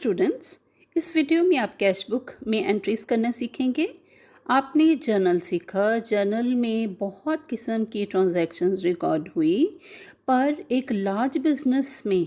Students, इस video में आप कैश बुक में एंट्रीज करना सीखेंगे। आपने जर्नल सीखा। जर्नल में बहुत किस्म की ट्रांजैक्शंस रिकॉर्ड हुई, पर एक लार्ज बिजनेस में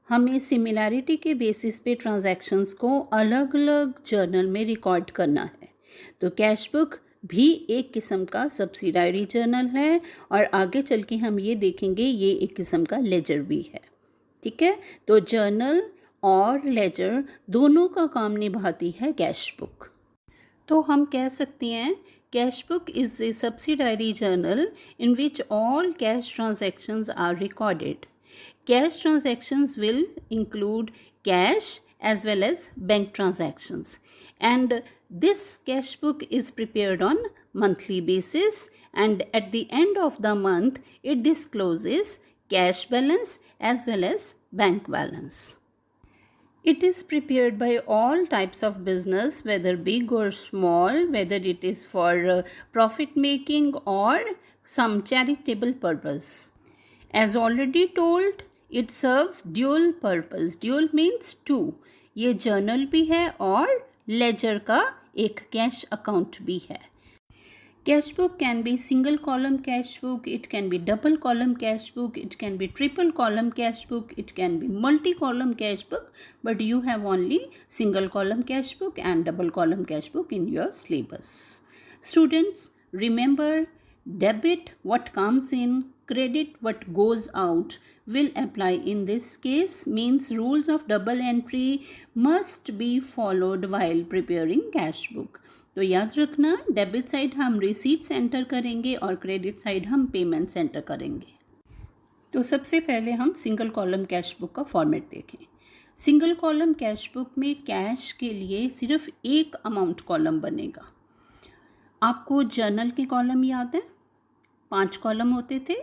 हमें सिमिलैरिटी के बेसिस पे ट्रांजैक्शंस को अलग अलग जर्नल में रिकॉर्ड करना है। तो कैश बुक भी एक किस्म का सब्सिडायरी जर्नल है और आगे चल के हम ये देखेंगे ये एक किस्म का लेजर भी है। ठीक है, तो जर्नल और लेजर दोनों का काम निभाती है कैश बुक। तो हम कह सकते हैं cash book is a subsidiary journal in which all cash transactions are recorded. Cash transactions will include cash as well as bank transactions, and this cash book is prepared on monthly basis, and at the end of the month it discloses cash balance as well as bank balance. It is prepared by all types of business, whether big or small, whether it is for profit making or some charitable purpose. As already told, it serves dual purpose. Dual means two. ये journal भी है और laser का एक cash account भी है. Cash book can be single column cash book, it can be double column cash book, it can be triple column cash book, it can be multi column cash book, but you have only single column cash book and double column cash book in your syllabus. Students, remember, debit what comes in, credit what goes out will apply in this case, means rules of double entry must be followed while preparing cash book. तो याद रखना, debit side हम receipts enter करेंगे और credit side हम payments enter करेंगे. तो सबसे पहले हम सिंगल कॉलम कैश बुक का फॉर्मेट देखें. सिंगल कॉलम कैश बुक में कैश के लिए सिर्फ एक अमाउंट कॉलम बनेगा. आपको जर्नल के कॉलम याद है, 5 कॉलम होते थे: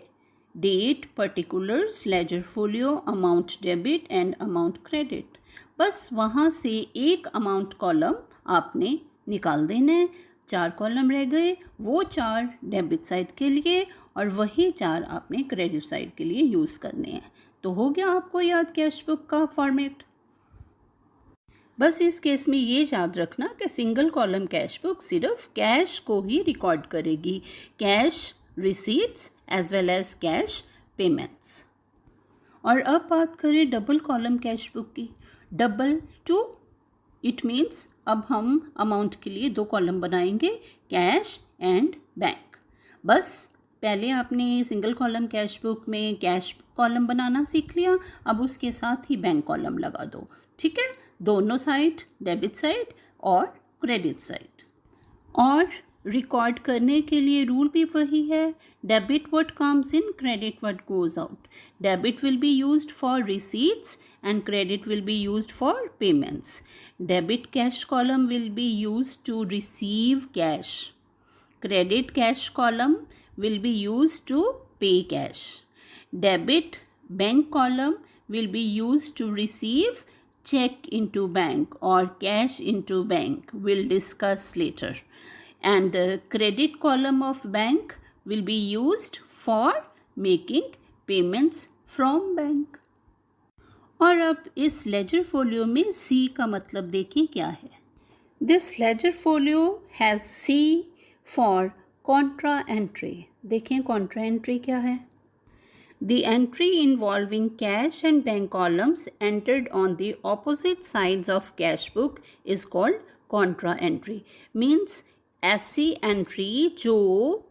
date, particulars, ledger folio, amount debit and amount credit. बस वहाँ से एक अमाउंट कॉलम आपने निकाल देना है. 4 कॉलम रह गए, वो 4 डेबिट साइड के लिए और वही 4 आपने क्रेडिट साइड के लिए यूज़ करने हैं. तो हो गया आपको याद कैश बुक का फॉर्मेट. बस इस केस में ये याद रखना कि सिंगल कॉलम कैश बुक सिर्फ कैश को ही रिकॉर्ड करेगी, cash receipts as well as cash payments. और अब बात करें डबल कॉलम कैश बुक की. डबल टू इट मीन्स अब हम अमाउंट के लिए 2 कॉलम बनाएंगे, कैश एंड बैंक. बस पहले आपने सिंगल कॉलम कैश बुक में कैश कॉलम बनाना सीख लिया, अब उसके साथ ही बैंक कॉलम लगा दो. ठीक है, दोनों साइड, डेबिट साइड और क्रेडिट साइड. और रिकॉर्ड करने के लिए रूल भी वही है, debit what comes in, credit what goes out. Debit will be used for receipts and credit will be used for payments. Debit cash column will be used to receive cash. Credit cash column will be used to pay cash. Debit bank column will be used to receive check into bank or cash into bank. We'll discuss later. And credit column of bank will be used for making payments from bank. और अब इस ledger folio में C का मतलब देखें क्या है. This ledger folio has C for contra entry. देखें contra entry क्या है. The entry involving cash and bank columns entered on the opposite sides of cash book is called contra entry. Means ऐसी entry जो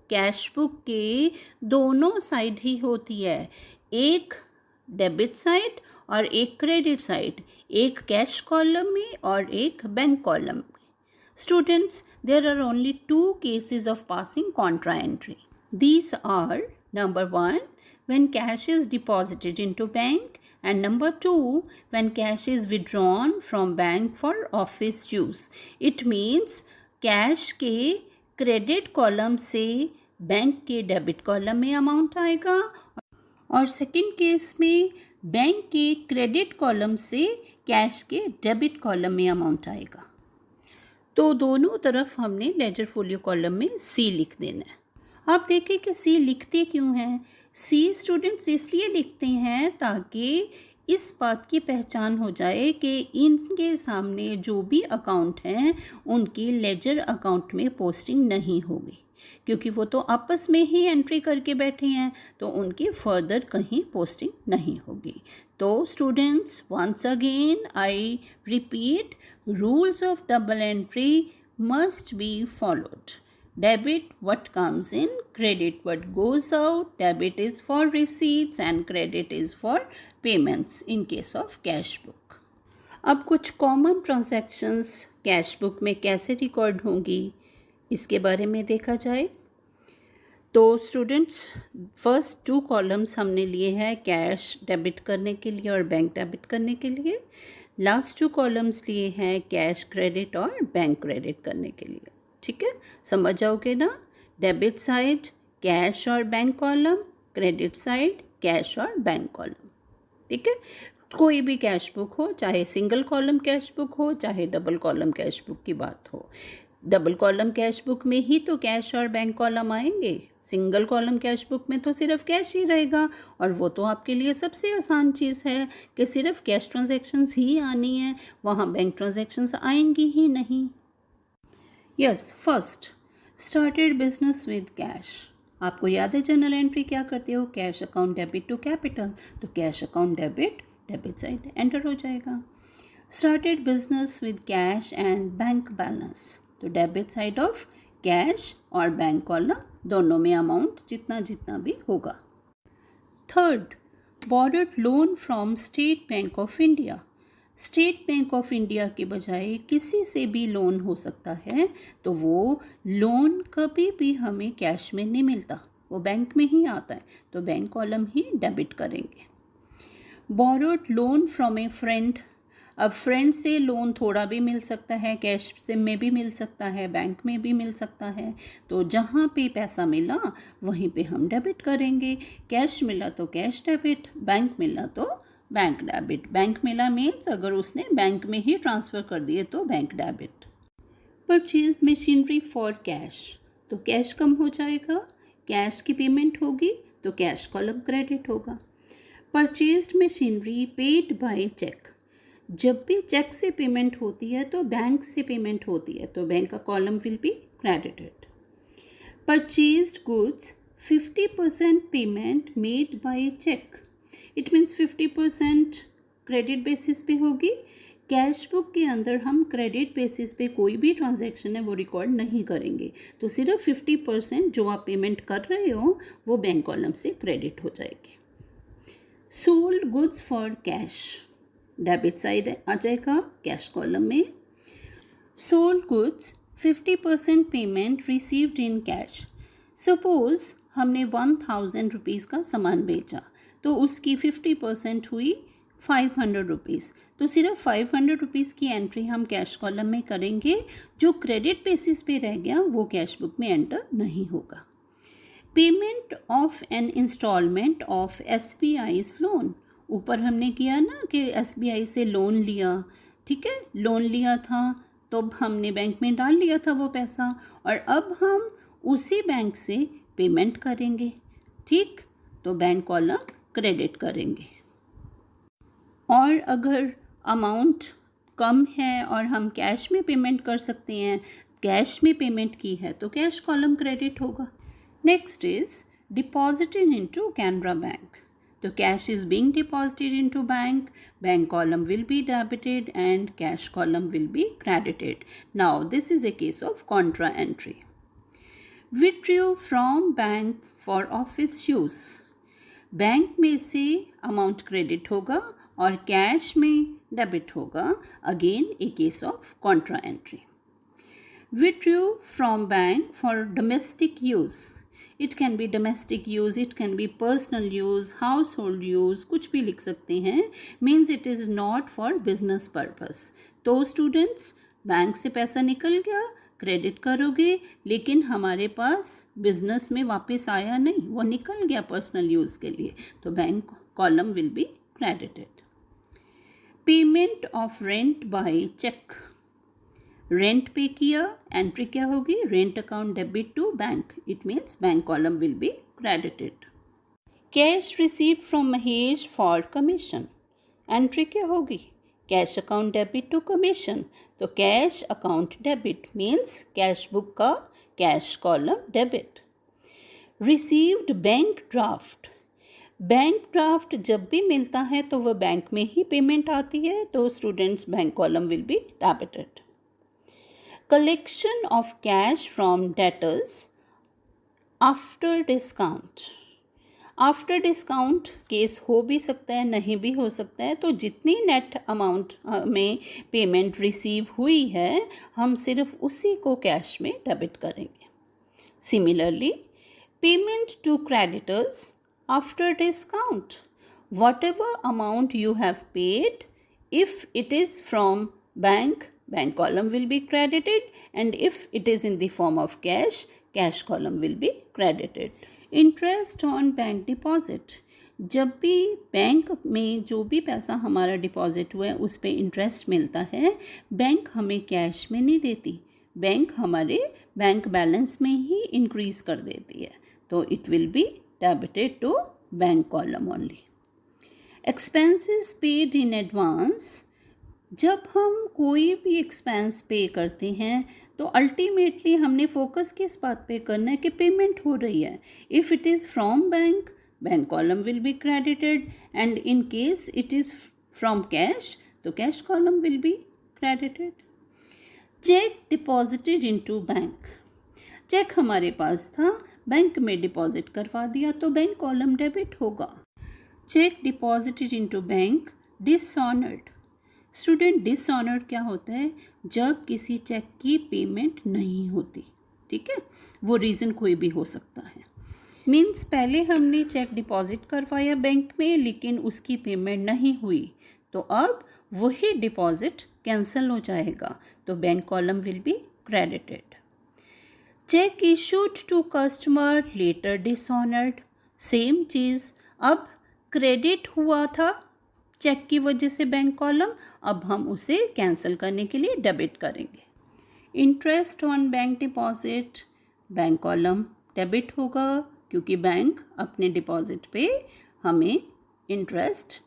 cash book के दोनों side ही होती है, एक डेबिट साइड और एक क्रेडिट साइड, एक कैश कॉलम में और एक बैंक कॉलम में. Students, there are only 2 cases of passing contra entry. These are number 1, when cash is deposited into bank, and number 2, when cash is withdrawn from bank for office use. It means cash के credit column से bank के debit column में amount आएगा और second case में bank के credit column से cash के डेबिट कॉलम में अमाउंट आएगा. तो दोनों तरफ हमने लेजर फोलियो कॉलम में सी लिख देना है. आप देखें कि सी लिखते क्यों हैं. सी स्टूडेंट्स इसलिए लिखते हैं ताकि इस बात की पहचान हो जाए कि इनके सामने जो भी अकाउंट हैं उनकी लेजर अकाउंट में पोस्टिंग नहीं होगी, क्योंकि वो तो आपस में ही एंट्री करके बैठे हैं, तो उनकी फर्दर कहीं पोस्टिंग नहीं होगी। तो students, once again I repeat, rules of double entry must be followed. Debit what comes in, credit what goes out. Debit is for receipts and credit is for payments in case of cash book. अब कुछ common transactions cash book में कैसे record होंगी इसके बारे में देखा जाए। तो स्टूडेंट्स, फर्स्ट 2 कॉलम्स हमने लिए हैं कैश डेबिट करने के लिए और बैंक डेबिट करने के लिए। लास्ट 2 कॉलम्स लिए हैं कैश क्रेडिट और बैंक क्रेडिट करने के लिए। ठीक है, समझ जाओगे ना। डेबिट साइड कैश और bank column, credit side cash और बैंक कॉलम। ठीक है, कोई भी कैश बुक हो, चाहे सिंगल कॉलम कैश बुक हो, चाहे डबल कॉलम कैश बुक की बात हो। डबल कॉलम कैश बुक में ही तो कैश और बैंक कॉलम आएंगे, सिंगल कॉलम कैश बुक में तो सिर्फ कैश ही रहेगा, और वो तो आपके लिए सबसे आसान चीज़ है कि सिर्फ कैश ट्रांजैक्शंस ही आनी है, वहाँ बैंक ट्रांजैक्शंस आएंगी ही नहीं। Yes, first started business with cash. आपको याद है जर्नल एंट्री क्या करते हो, cash account debit to capital, तो cash account debit side enter हो जाएगा। Started business with cash and bank balance, तो डेबिट साइड ऑफ कैश और बैंक कॉलम दोनों में अमाउंट जितना जितना भी होगा। Third, borrowed loan from State Bank of India. State Bank of India के बजाय किसी से भी लोन हो सकता है, तो वो लोन कभी भी हमें कैश में नहीं मिलता, वो बैंक में ही आता है, तो बैंक कॉलम ही डेबिट करेंगे। Borrowed loan from a friend, अब फ्रेंड से लोन थोड़ा भी मिल सकता है, कैश से में भी मिल सकता है, बैंक में भी मिल सकता है, तो जहाँ पे पैसा मिला वहीं पे हम डेबिट करेंगे। कैश मिला तो कैश डेबिट, बैंक मिला तो बैंक डेबिट। बैंक मिला मीन्स अगर उसने बैंक में ही ट्रांसफ़र कर दिए तो bank debit. Purchase machinery for cash, तो कैश कम हो जाएगा, कैश की पेमेंट होगी तो कैश कॉलम क्रेडिट होगा। Purchased machinery paid by cheque, जब भी चेक से पेमेंट होती है तो बैंक से पेमेंट होती है, तो बैंक का column will be credited. Purchased goods 50% payment made by cheque, it means 50% credit basis पे होगी। कैश बुक के अंदर हम क्रेडिट बेसिस पे कोई भी ट्रांजैक्शन है वो रिकॉर्ड नहीं करेंगे, तो सिर्फ 50% जो आप पेमेंट कर रहे हो वो बैंक कॉलम से क्रेडिट हो जाएगी। Sold goods for cash, debit side आ जाएगा कैश कॉलम में। Sold goods 50% payment received in cash, suppose हमने 1000 रुपीज़ का सामान बेचा तो उसकी 50% हुई 500 रुपीज़, तो सिर्फ 500 रुपीज़ की एंट्री हम कैश कॉलम में करेंगे, जो क्रेडिट बेसिस पे रह गया वो कैश बुक में एंटर नहीं होगा। Payment of an instalment of SBI's loan, ऊपर हमने किया ना कि SBI से लोन लिया, ठीक है, लोन लिया था तो हमने बैंक में डाल लिया था वो पैसा, और अब हम उसी बैंक से पेमेंट करेंगे, ठीक, तो बैंक कॉलम क्रेडिट करेंगे। और अगर अमाउंट कम है और हम कैश में पेमेंट कर सकते हैं, कैश में पेमेंट की है तो कैश कॉलम क्रेडिट होगा। Next is deposited into Canara bank, तो cash is being deposited into bank, bank column will be debited and cash column will be credited. Now this is a case of contra entry. Withdrew from bank for office use, bank में से amount credit होगा और cash में debit होगा, again A case of contra entry. Withdrew from bank for domestic use, it can be domestic use, it can be personal use, house hold use, कुछ भी लिख सकते हैं, means it is not for business purpose. तो students, bank से पैसा निकल गया, क्रेडिट करोगे, लेकिन हमारे पास बिजनेस में वापस आया नहीं, वो निकल गया पर्सनल यूज़ के लिए, तो bank column will be credited. Payment of rent by cheque, rent pay किया, एंट्री क्या होगी, rent account debit to bank, it means bank column will be credited. Cash received from Mahesh for commission, entry क्या होगी? Cash account debit to commission. तो cash account debit means cash book का cash column debit. Received bank draft. Bank draft जब भी मिलता है तो वह बैंक में ही पेमेंट आती है, तो students bank column will be debited. Collection of cash from debtors after discount. After discount case हो भी सकता है, नहीं भी हो सकता है, तो जितनी नेट अमाउंट में पेमेंट रिसीव हुई है हम सिर्फ उसी को कैश में डेबिट करेंगे। Similarly payment to creditors after discount. Whatever amount you have paid, if it is from bank, bank column will be credited, and if it is in the form of cash, cash column will be credited. Interest on bank deposit. जब भी bank में जो भी पैसा हमारा deposit हुआ है उस पर इंटरेस्ट मिलता है, बैंक हमें कैश में नहीं देती, बैंक हमारे बैंक बैलेंस में ही इंक्रीज कर देती है, तो it will be debited to bank column only. Expenses paid in advance. जब हम कोई भी एक्सपेंस पे करते हैं तो अल्टीमेटली हमने फोकस किस बात पे करना है कि पेमेंट हो रही है। If it is from bank, bank column will be credited, and in case it is from cash तो cash column will be credited. Cheque deposited into bank. Cheque हमारे पास था, बैंक में डिपॉजिट करवा दिया तो बैंक कॉलम डेबिट होगा। Cheque deposited into bank dishonoured. Student dishonoured क्या होता है? जब किसी चेक की पेमेंट नहीं होती, ठीक है, वो रीज़न कोई भी हो सकता है। मीन्स पहले हमने चेक डिपॉजिट करवाया बैंक में लेकिन उसकी पेमेंट नहीं हुई, तो अब वही डिपॉजिट कैंसिल हो जाएगा, तो bank column will be credited. Cheque issued to customer later dishonoured. Same चीज़, अब क्रेडिट हुआ था चेक की वजह से बैंक कॉलम, अब हम उसे कैंसिल करने के लिए डेबिट करेंगे। Interest on bank deposit, bank column debit होगा क्योंकि बैंक अपने डिपॉजिट पे हमें इंटरेस्ट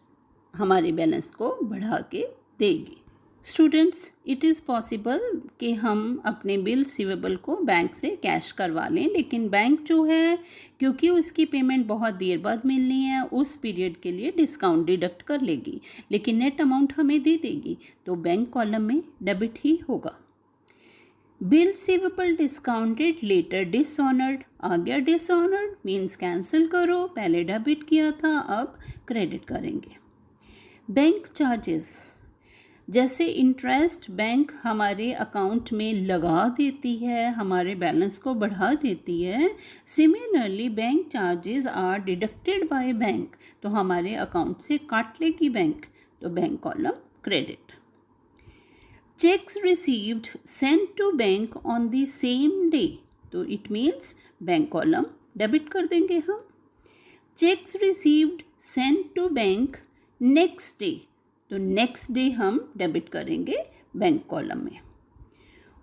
हमारे बैलेंस को बढ़ा के देगी। स्टूडेंट्स, इट इज़ पॉसिबल कि हम अपने बिल रिसीवेबल को बैंक से कैश करवा लें, लेकिन बैंक जो है क्योंकि उसकी पेमेंट बहुत देर बाद मिलनी है उस पीरियड के लिए डिस्काउंट डिडक्ट कर लेगी, लेकिन नेट अमाउंट हमें दे देगी, तो बैंक कॉलम में डेबिट ही होगा। Bill receivable discounted later dishonoured. आ गया डिसऑनर्ड मीन्स कैंसिल करो, पहले डेबिट किया था अब क्रेडिट करेंगे। बैंक चार्जेस, जैसे इंटरेस्ट बैंक हमारे अकाउंट में लगा देती है, हमारे बैलेंस को बढ़ा देती है, similarly bank charges are deducted by bank, तो हमारे अकाउंट से काट लेगी बैंक, तो bank column credit. Cheques received send to bank on the same day, तो it means bank column debit कर देंगे हम। Cheques received send to bank next day, तो नेक्स्ट डे हम डेबिट करेंगे बैंक कॉलम में।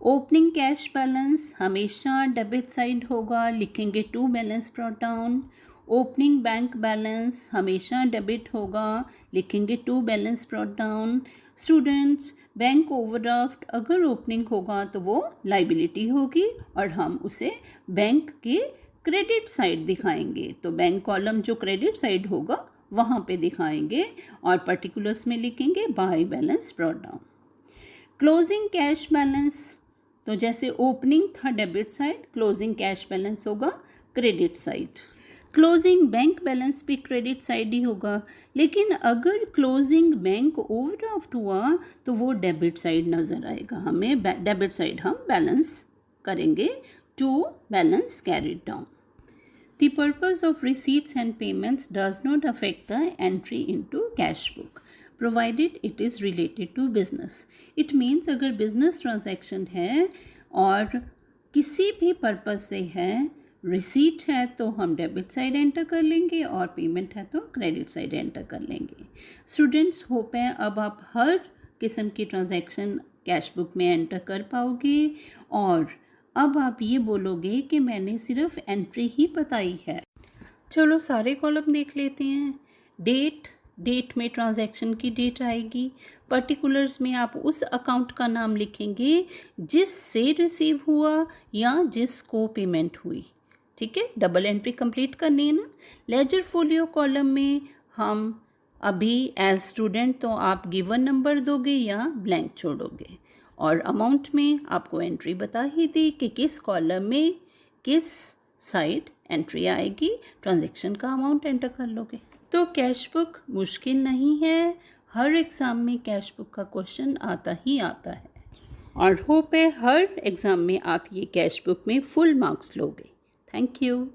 ओपनिंग कैश बैलेंस हमेशा debit side होगा, लिखेंगे to balance brought down. Opening bank balance हमेशा डेबिट होगा, लिखेंगे to balance brought down. Students, bank overdraft अगर ओपनिंग होगा तो वो लाइबिलिटी होगी और हम उसे बैंक के क्रेडिट साइड दिखाएंगे, तो बैंक कॉलम जो क्रेडिट साइड होगा वहाँ पे दिखाएंगे और पर्टिकुलर्स में लिखेंगे by balance brought down. Closing cash balance, तो जैसे ओपनिंग था debit side, closing cash balance होगा credit side. Closing bank balance भी क्रेडिट साइड ही होगा, लेकिन अगर क्लोजिंग बैंक ओवरड्राफ्ट हुआ तो वो डेबिट साइड नज़र आएगा, हमें डेबिट साइड हम बैलेंस करेंगे to balance carried down. The purpose of receipts and payments does not affect the entry into cash book, provided it is related to business. It means अगर business transaction है और किसी भी purpose से है, receipt है तो हम डेबिट साइड एंटर कर लेंगे और पेमेंट है तो क्रेडिट साइड एंटर कर लेंगे। स्टूडेंट्स, होप है अब आप हर किस्म की ट्रांजैक्शन कैश बुक में एंटर कर पाओगे और अब आप ये बोलोगे कि मैंने सिर्फ एंट्री ही बताई है। चलो सारे कॉलम देख लेते हैं। डेट डेट में ट्रांजैक्शन की डेट आएगी। पर्टिकुलर्स में आप उस अकाउंट का नाम लिखेंगे जिससे रिसीव हुआ या जिसको पेमेंट हुई। ठीक है, डबल एंट्री कंप्लीट करनी है ना। लेजर फोलियो कॉलम में हम अभी एज स्टूडेंट तो आप गिवन नंबर दोगे या ब्लैंक छोड़ोगे, और अमाउंट में आपको एंट्री बता ही दी कि किस कॉलम में किस साइड एंट्री आएगी, ट्रांजैक्शन का अमाउंट एंटर कर लोगे। तो कैश बुक मुश्किल नहीं है, हर एग्ज़ाम में कैश बुक का क्वेश्चन आता ही आता है, और होप है हर एग्ज़ाम में आप ये कैश बुक में फुल मार्क्स लोगे। Thank you.